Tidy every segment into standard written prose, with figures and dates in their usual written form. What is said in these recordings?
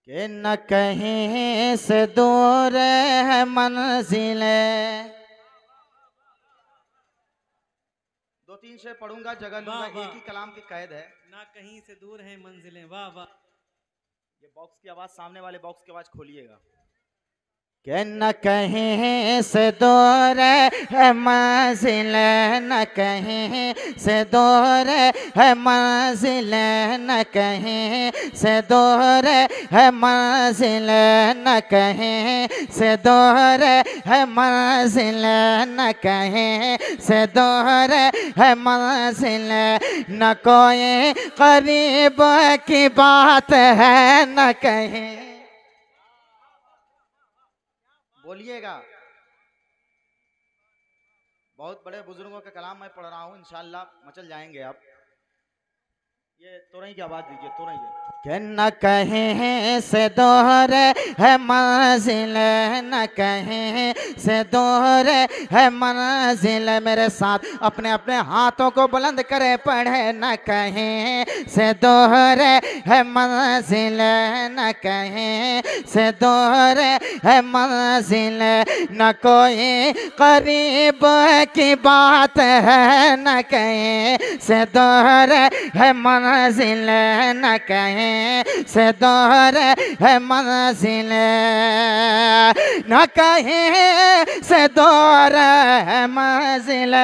कि न कहीं से दूर है मंजिलें। दो तीन शेर पढ़ूंगा, जगह लूंगा, एक ही कलाम की कैद है। ना कहीं से दूर है मंजिलें। वाह वाह। ये बॉक्स की आवाज, सामने वाले बॉक्स की आवाज खोलिएगा। कि न कहीं से दूर है मंजिल, न कहीं से दूर है मंजिल, न कहीं से दूर है मंजिल, न कहीं से दूर है मंजिल, न कहीं से दूर है मंजिल, न कोई करीब की बात है, न कहीं। बोलिएगा। बहुत बड़े बुजुर्गों का कलाम मैं पढ़ रहा हूँ, इंशाअल्लाह मचल जाएंगे आप। ये तोरई की आवाज दीजिए, तोरई की। कि न कहीं से दूर है मंजिल, न कहीं से दूर है मंजिल। मेरे साथ अपने अपने हाथों को बुलंद करे पढ़े। न कहीं से दूर है मंजिल, न कहीं से दूर है मंजिल, न कोई करीब की बात है, न कहीं से दूर है मंजिल, न कहीं से दूर है मंजिल, न कहीं से दूर है मंजिल,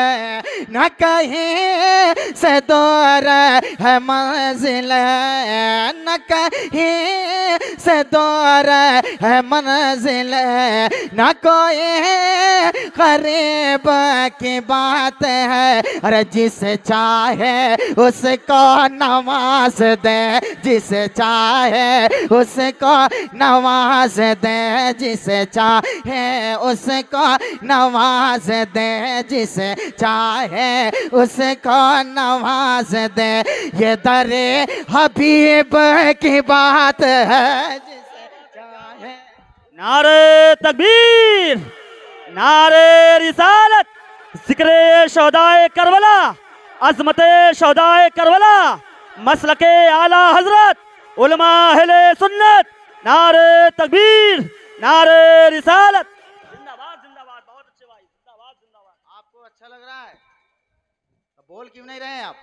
न कहीं से दूर है मंजिल, न कहीं से दूर है मंजिल, न कोई करीब की बात है। अरे जिसे चाहे उसको नवाज दे, जिसे चाहे उसको नवाज दे, जिसे चाहे उसको नवाज दे, जिसे चाहे उसको नवाज दे। ये दरे हबीब की बात है, जिसे चाहे। नारे तकबीर, नारे रिसालत, जिक्रे शोदाए करबला, अजमते शोदाए करबला, मसलके आला हजरत, उलमा अहले सुन्नत। नारे तकबीर, नारे रिसालत। जिंदाबाद जिंदाबाद। बहुत अच्छे भाई, जिंदाबाद जिंदाबाद। आपको अच्छा लग रहा है तो बोल क्यों नहीं रहे आप?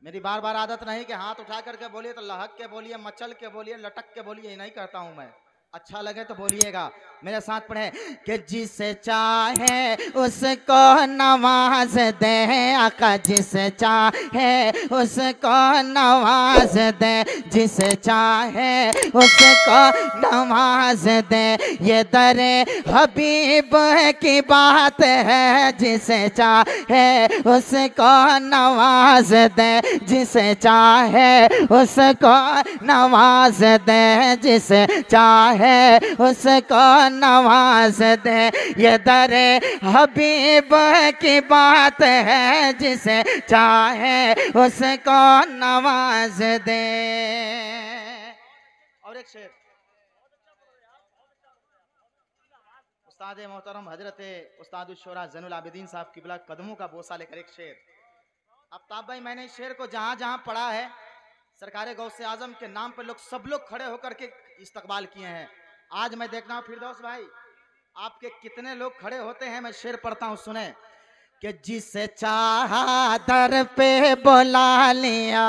मेरी बार बार आदत नहीं कि हाथ उठा करके बोलिए, तो लहक के बोलिए, मचल के बोलिए, लटक के बोलिए, ये नहीं करता हूं मैं। अच्छा लगे तो बोलिएगा। मेरे साथ पढ़े कि जिसे चाहे उसको नवाज दे, आका जिसे चाहे उसको नवाज दे, जिसे चाहे उसको नवाज दे। ये दरे हबीब की बात है, जिसे चाहे उसको नवाज दे, जिसे चाहे उसको नवाज दे, जिसे चाहे उसको नवाज दे। ये दरे हबीब की बात है, जिसे चाहे उसको नवाज दे। और एक शेर उस्ताद मोहतरम हजरत उस्ताद शुरा ज़ैनुल आबिदीन साहब किबला कदमों का बोसा लेकर एक शेर। आफ्ताब भाई, मैंने इस शेर को जहां जहां पढ़ा है, सरकार गौसे आजम के नाम पर लोग सब लोग खड़े होकर के इस्तकबाल किए हैं। आज मैं देखना हूं फिरदौस भाई आपके कितने लोग खड़े होते हैं। मैं शेर पढ़ता हूं, सुने कि जिसे चाहा दर पे बुला लिया,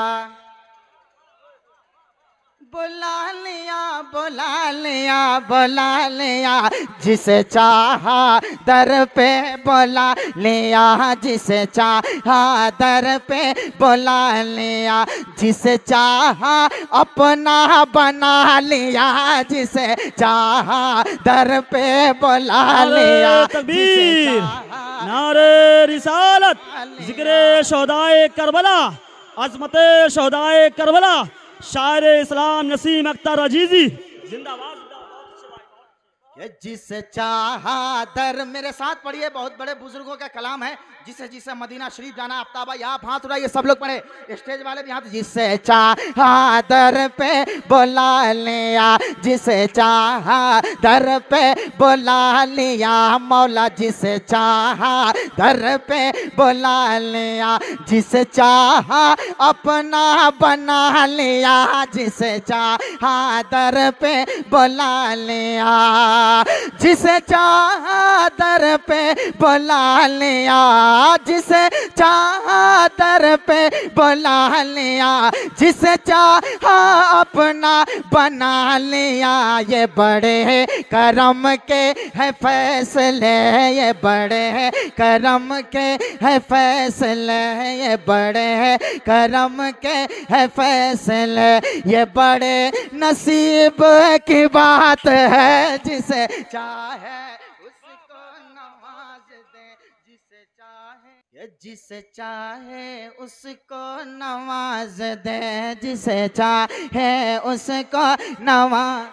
बुला लिया, बुला लिया, बुला लिया, जिसे चाहा दर पे बुला लिया, जिसे चाहा दर पे बुला लिया, जिसे चाहा अपना बना लिया, जिसे चाहा दर पे बुला लिया। तकबीर, नारे रिसालत, जिक्रे शोदाए करबला, अजमते शोदाए करबला, शायर इस्लाम नसीम अख्तर अजीजी। जिंदाबाद। कि जिसे चाहा दर, मेरे साथ पढ़िए, बहुत बड़े बुजुर्गों का कलाम है। जिसे जिसे मदीना शरीफ जाना, आफ्ताब भाई आप हाथ उठाइए, सब लोग पढ़े, स्टेज वाले भी हाथ। जिसे चाहा दर पे बुला लिया, जिसे चाहा दर पे बुला लिया मौला, जिसे चाहा दर पे बुला लिया, जिसे चाहा अपना बना लिया, जिसे चाहा दर पे बुला लिया, जिसे चाहा दर पे बुला लिया, जिसे चाहा दर पे बुला लिया, जिसे चाहा अपना बना लिया। ये बड़े करम के है फैसले, ये बड़े करम के है फैसले, ये बड़े करम के है फैसले, ये बड़े नसीब की बात है। जिसे चाहे उसको नवाज दे, जिसे चाहे, जिसे चाहे उसको नवाज दे, जिसे चाहे उसको नवाज।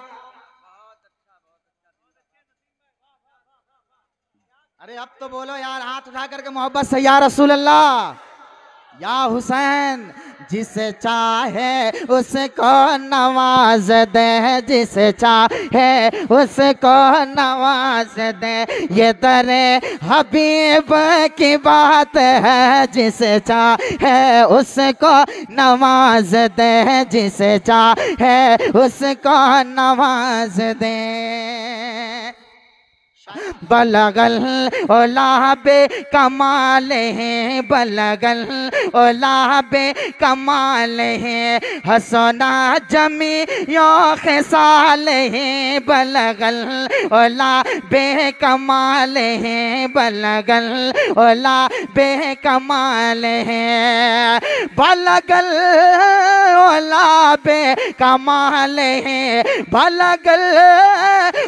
अरे अब तो बोलो यार, हाथ उठा करके मोहब्बत से, या रसूल अल्लाह, या हुसैन। जिसे चाहे उसको नवाज दे, जिसे चाहे उसको नवाज दे, ये दरे हबीब की बात है। जिसे चाहे उसको नवाज दे, जिसे चाहे उसको नवाज दे। बलगल ओलाबे कमाल है, बलगल ओलाबे कमाल है, हसना जमी यो खसाल है, बलगल ओलाबे कमाल है, बलगल ओलाबे कमाल है, बलगल ओलाबे कमाल है, बलगल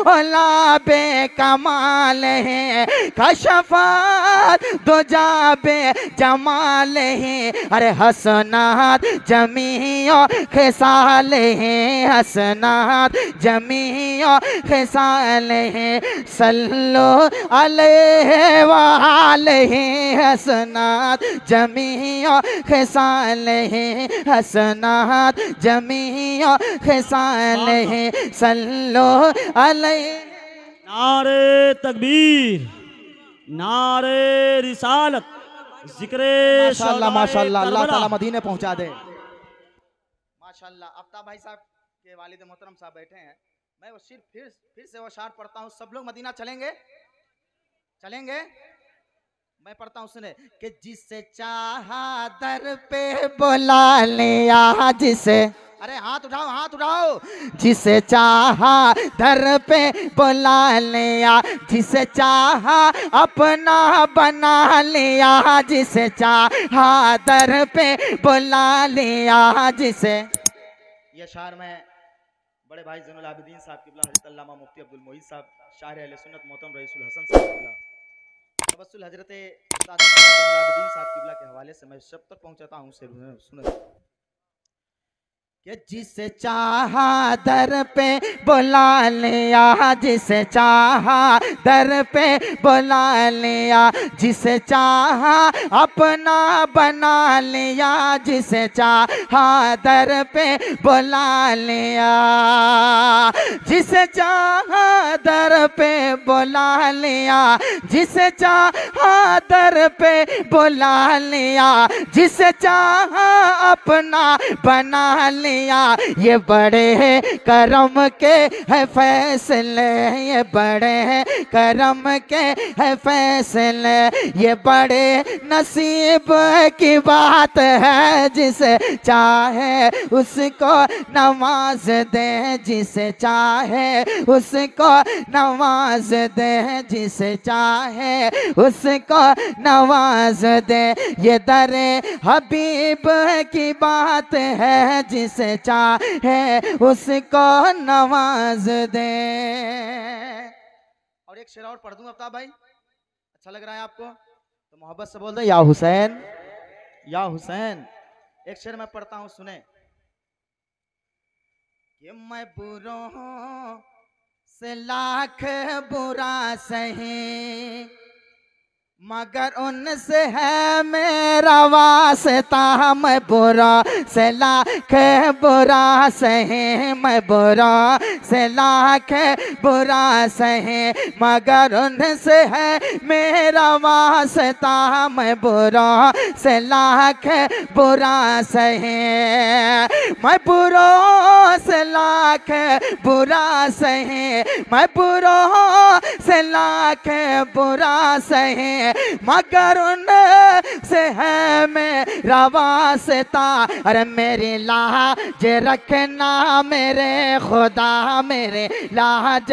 ओलाबे कमाल है, कशफात दो जाबे जमाल है, अरे हसनात जमीओ खिसाल है, हसनात जमीओ खिसाल है, सल्लो अलैहि वालैहि, हसनात जमीओ खिसाल है, हसनात जमीओ खिसाल है, सल्लो अलैहि। नारे तकबीर, नारे रिसालत, जिक्रे माशाल्लाह माशाल्लाह, अल्लाह करबला। ताला मदीने पहुंचा दे। माशाल्लाह। आफ्ताब भाई साहब के वालिद मोहतरम साहब बैठे हैं, मैं वो सिर्फ फिर से वो शार पढ़ता हूँ। सब लोग मदीना चलेंगे, चलेंगे, मैं पढ़ता हूँ, सुने। कि जिसे चाहा दर पे बुला लिया, जिसे, अरे हाथ उठाओ, हाथ उठाओ, जिसे चाहा दर पे बुला लिया, जिसे चाहा अपना बना लिया, जिसे चाहा दर पे बुला लिया, जिसे। ये शार में बड़े भाई ज़ैनुल आबिदीन साहब किबला, हज़रत अल्लामा मुफ्ती अब्दुल मोईन साहब, शायर अहले सुन्नत मोहतरम रईसुल हसन साहब किबला, तवस्सुल हज़रत उस्ताद ज़ैनुल आबिदीन साहब किबला के हवाले से मैं सब तक पहुंचाता हूँ। सुने कि जिसे चाहा दर पे बुला लिया, जिसे चाहा दर पे बुला लिया, जिसे चाहा अपना बना लिया, जिसे चाहा दर पे बुला लिया, जिसे चाहा दर पे बुला लिया, जिसे चाहा दर पे बुला लिया, जिसे चाहा अपना बना लिया। ये बड़े करम के है फैसले, ये बड़े करम के है फैसले, ये बड़े नसीब की बात है। जिसे चाहे उसको नवाज दे, जिसे चाहे उसको नवाज दे, जिसे चाहे उसको नवाज दे। ये दरे हबीब की बात है, जिसे चाहे उसको नवाज दे। और एक शेर और पढ़ दूं आफ्ताब भाई, अच्छा लग रहा है आपको तो मोहब्बत से बोल दे, या हुसैन, या हुसैन। एक शेर मैं पढ़ता हूं, सुने। कि मैं बुरों से लाख बुरा सही, मगर उनसे है मेरा वास्ता। मैं बुरा से लाख बुरा सही, मैं बुरा से लाख बुरा सही, मगर उनसे है मेरा वास्ता। मैं बुरा से लाख बुरा सही, मैं बुरों से लाख बुरा सही, मैं बुरों से लाख बुरा सही, मगर उन से है मेरा वास्ता। अरे मेरी लाज रखना मेरे खुदा, मेरे लाज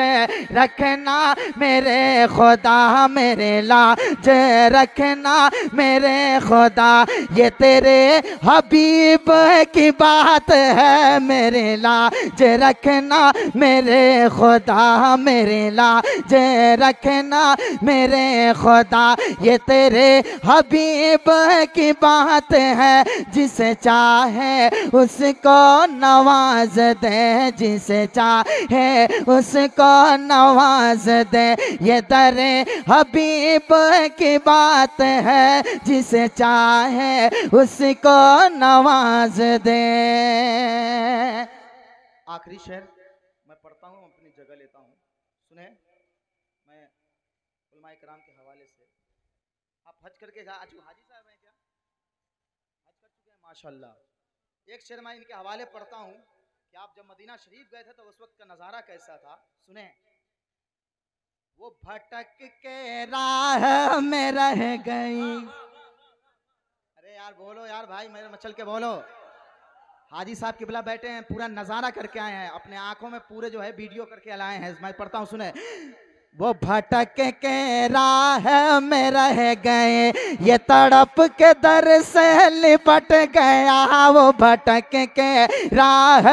रखना मेरे खुदा, मेरे लाज रखना मेरे खुदा। ये तेरे हबीब की बात है, मेरे लाज रखना मेरे खुदा, मेरे लाज रखना मेरे खुदा। ये तेरे हबीब की बात है, जिसे चाहे उसको नवाज दे, जिसे चाहे उसको नवाज दे। ये तेरे हबीब की बात है, जिसे चाहे उसको नवाज दे। आखिरी शेर मैं पढ़ता हूँ, अपनी जगह लेता हूँ, सुने। मैं उलमा इकराम के हवाले से, आप हज करके आज हाजी साहब हैं क्या? हज कर चुके हैं माशाल्लाह। एक शेर मैं इनके हवाले पढ़ता हूँ कि आप जब मदीना शरीफ गए थे तो उस वक्त का नज़ारा कैसा था, सुने। वो भटक के राह में रह गई। अरे यार बोलो यार भाई, मेरे मचल के बोलो। हाजी साहब किबला बैठे हैं, पूरा नज़ारा करके आए हैं, अपने आंखों में पूरे जो है वीडियो करके लाए हैं। मैं पढ़ता हूँ, सुने। वो भटक के राह में रह गए, ये तड़प के दर से लिपट गया। वो भटक के राह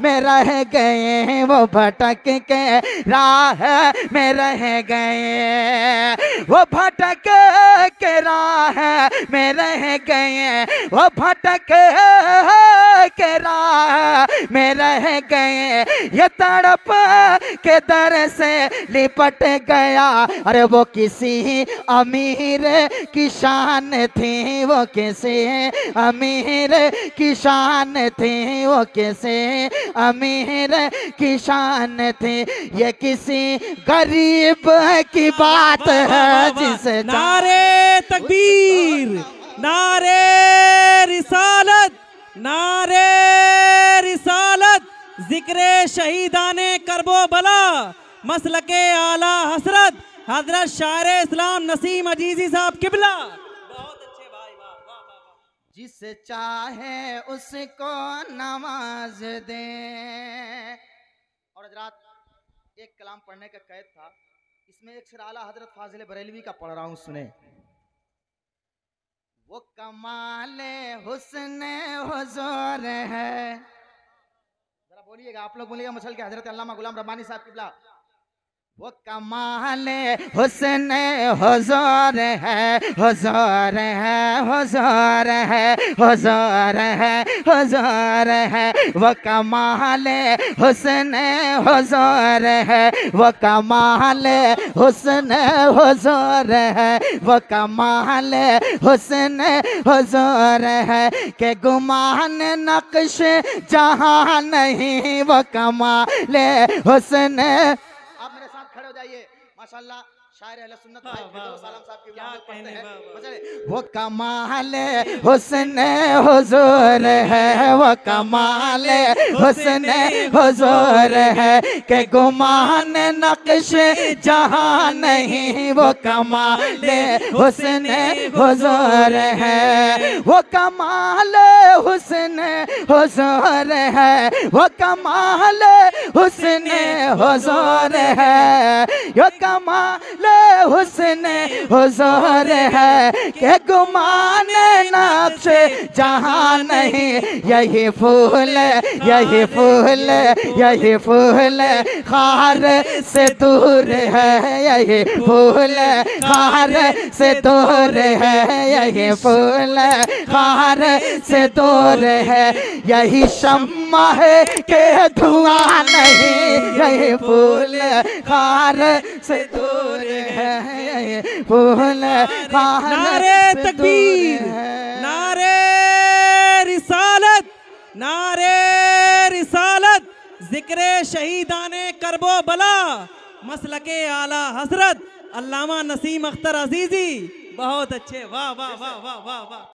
में रह गए, वो भटक के राह में रह गए, वो भटक के राह में रह गए, वो भटक के राह में रह गए। ये तड़प के दर से लिपट गया। अरे वो किसी अमीर की शान थी, वो किसी अमीर की शान थी, वो किसी अमीर की शान थी। ये किसी गरीब की बात है, जिसे नारे तकबीर, नारे रिसालत, नारे रिसालत, जिक्रे शहीदाने करबो बला, मसलके आला हसरत, हजरत शायर इस्लाम नसीम अजीजी साहब किबला। बहुत अच्छे भाई, वाह वाह वाह। जिसे चाहे उसको नवाज दे। और हजरात, एक कलाम पढ़ने का कैद था, इसमें एक शेर आला हजरत फाजिल बरेलवी का पढ़ रहा हूँ, सुने। वो कमाले हुस्न हुजूर है, जरा बोलिएगा आप लोग, बोलिएगा मसल के हजरत अल्लामा गुलाम रब्बानी साहब किबला। वो कमाले हुस्न हुजूर है, हुजूर है, हुजूर है, हुजूर है, हुजूर है। वो कमाले हुस्न हुजूर है, वो कमाले हुस्न हुजूर है, वो कमाले हुस्न हुजूर है। के गुमान नक्श जहां नहीं, वो कमाले हुस्न। आप मेरे साथ खड़े हो जाइए, माशाल्लाह। शायर अहले सुन्नत भाई सालम साहब की क्या कहने हैं। वो कमाल हुस्न हुजूर है, वो कमाल हुस्न हुजूर है। के गुमान नक्श जहां नहीं, वो कमाल हुस्न हुजूर है। वो कमाल हुस्न हुजूर है, वो कमाल हुस्न हुजूर है। यो कमाल हुस्न हुजूर है। के गुमान नक्श जहां नहीं, यही फूल, यही फूल, यही फूल खार से दूर है, यही फूल खार से दूर है, यही फूल खार से दूर है। यही शम माहे के धुआं नहीं, ये फूल खार से दूर है, फूल खार नारे से तकबीर, दूर है। नारे रिसालत, नारे रिसालत, जिक्रे शहीदाने करबो बला, मसलके आला हजरत अल्लामा नसीम अख्तर अजीजी। बहुत अच्छे, वाह वाह वाह वाह वाह वाह।